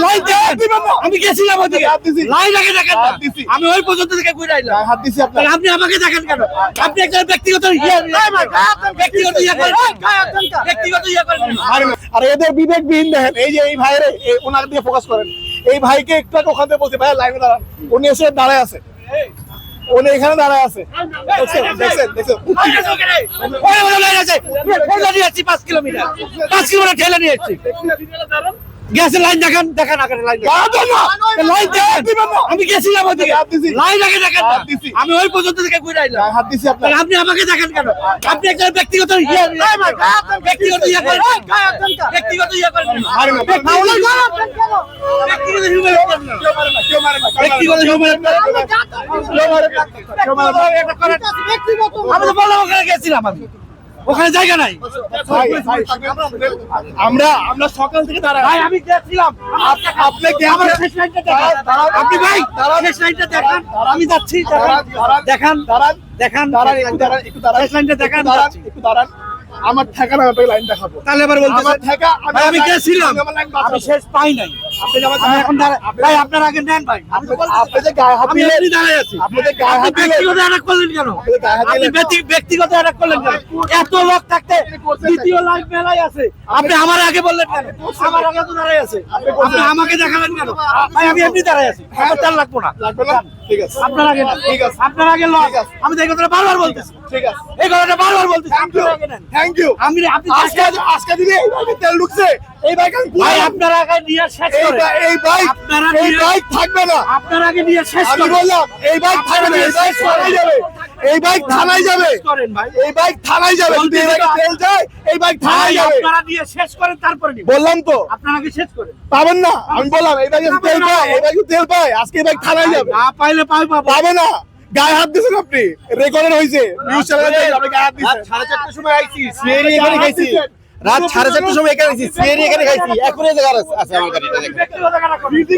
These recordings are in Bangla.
লাইন আমি গেছিলাম ওদিকে লাইন আগে দেখেন আমি ওই পর্যন্ত থেকে ঘুরে আইলাম হাত দিছি আপনি আমাকে দেখেন কেন আপনি একটা ব্যক্তিগত আর এদের বিবেকবিহীন দেখেন এই যে এই ভাইরে ওনার দিকে ফোকাস করেন এই ভাইকে একটু ওখান থেকে বলছে ভাই লাইনে দাঁড়ান উনি এসে দাঁড়ায় আছে উনি এখানে দাঁড়ায় আছে দেখছেন পাঁচ কিলোমিটার ঠেলে নিয়ে এসেছি গ্যাসের লাইন দেখেন আমি গেছিলাম ওদিকে লাইন আগে দেখেন আমি ওই পর্যন্ত থেকে ঘুরে আইলাম হাত দিছি আপনি আমাকে দেখেন কেন আপনি একটা ব্যক্তিগত আমি তো বললাম ওখানে গেছিলাম আমি ওখানে জায়গা নাই আমরা সকাল থেকে দাঁড়াই ভাই আমি গেছিলাম আপনি কি আমার শেষ লাইনটা দেখান আপনি ভাই শেষ লাইনটা দেখান আমি যাচ্ছি দেখান একটু দাঁড়ান শেষ লাইনটা দেখান একটু দাঁড়ান আমার ঠেকা না আপনাকে লাইন দেখাবো তাহলে এবার বলতে আমার ঠেকা আমি গেছিলাম আমি শেষ পাই নাই আমি এখন ভাই আপনার আগে নেন ভাই আপনি যে গায়ে হাত আমি দিলেন এমনি দাঁড়ায় আছি আপনি যে গায়ে হাত দিলেন ব্যক্তিগত অ্যাটাক করলেন কেন আপনি ব্যক্তিগত অ্যাটাক করলেন কেন এত লোক থাকতে দ্বিতীয় লাইন মেলাই আছে আপনি আমার আগে বললেন কেন আমার আগে তো দাঁড়ায় আছে আপনি আমাকে দেখালেন কেন ভাই আমি এমনি দাঁড়ায় আছি আমার তার লাগবো না ঠিক আছে আপনার আগে ঠিক আছে আপনার আগে লক আমি তো এই কথাটা বারবার বলতেছি ঠিক আছে এই কথাটা বারবার বলতেছি থ্যাংক ইউ আপনি আজকে দিলে এই বাইকে তেল ঢুকছে এই বাইক আমি ভাই আপনার আগে নিয়ে শেষ করে এই বাইক থাকবে না আপনার আগে নিয়ে শেষ আমি করে বললাম এই বাইক থাকবে না এই বাইক থানায় যাবে করেন ভাই এই বাইক থানায় যাবে যদি এই বাইকে তেল যায় এই বাইক থানায় যাবে আপনারা নিয়ে শেষ করেন তারপরে নিবেন বললাম তো আপনারা আগে শেষ করেন পাবেন না আমি বললাম এই বাইকে তেল পায় এই বাইকে তেল পায় আজকে এই বাইক থানায় যাবে না পাইলে পাবে পাবে না গায়ে হাত দিয়েছেন আপনি রেকর্ডের হয়েছে নিউজ চ্যানেলে আপনি গায়ে হাত দিয়েছেন 4:30টার সময় আইছি সিএরি এখানে খাইছি রাত 4:30টার সময় এখানে আইছি সিএরি এখানে খাইছি এখন এই জায়গা আছে আমার গাড়িটা দেখেন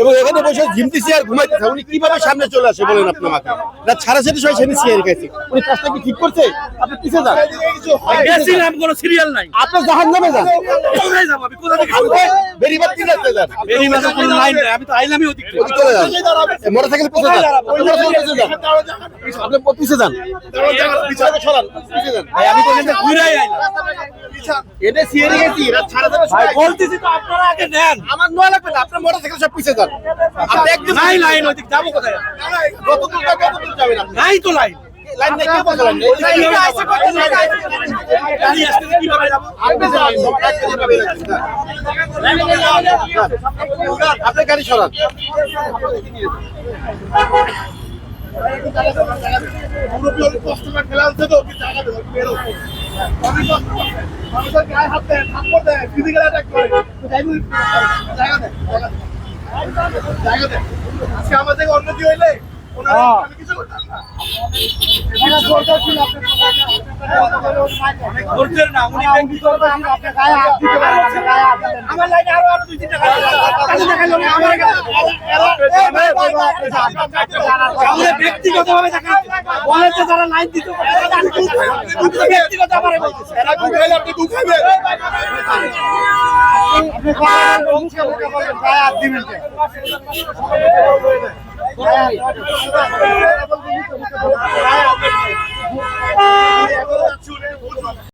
এবং এখানে বসে ঝিমতেছি আর ঘুমাইতেছি উনি কিভাবে সামনে চলে আসে বলেন আপনি আমাকে রাত 4:30টার সময় সেখানে সিএরি খাইছি উনি কাজটা কি ঠিক করছে আপনি পিছে যান গেছিলাম কোনো সিরিয়াল নাই আপনি জাহান্নামে যান কোথায় যাব আমি কোথা থেকে বেরিবাদ কি রাখতে যান বেরি মাঝে কোনো লাইন নাই আমি তো আইলামই ওদিক থেকে। ওদিক চলে যান মোটরসাইকেল পিছে যান মোটরসাইকেল পিছে যান আপনি পিছে যান পিছনে সরান পিছে যান ভাই আমি তো এখানে ঘুরেই আইলাম এটা সিএরি গেছি রাত 4:30টার ভাই সময় বলতেছি তো আপনারা আগে নেন আমার নয় লাগবে না আপনার মোটরসাইকেল সব পিছে যান আপনি একদম নাই লাইন ওদিক যাবো কোথায় কতদূর যাবেন আপনি নাই তো লাইন লাইন নেই কে বলতে লাইন গাড়ি আসতে কিভাবে যাবো আপনি গাড়ি সরান কাস্টমার ফেলা হচ্ছে তো জায়গা দেবো বেরো মানুষের গায়ে হাত দেয় থাপ্পড় দেয় ফিজিক্যাল অ্যাটাক করে জায়গা দেয় জায়গা দেয় আজকে আমার থেকে অন্য কি হইলে ওনারা আমি কিছু করতাম না এটা সরকার ছিল ধৈর্যের না উনি আপনার গায়ে হাত দিতে পারেন আমার লাইনে আরো দুই তিনটা গাড়ি তাহলে দেখালো না আমার আমরা ব্যক্তিগতভাবে দেখা বলে যে যারা লাইন দিতে পারে ব্যক্তিগত আমারে বলতেছে এরা গুগাইলে আপনি গুগাইবেন আপনি গায়ে হাত দিবেন গায়ে হাত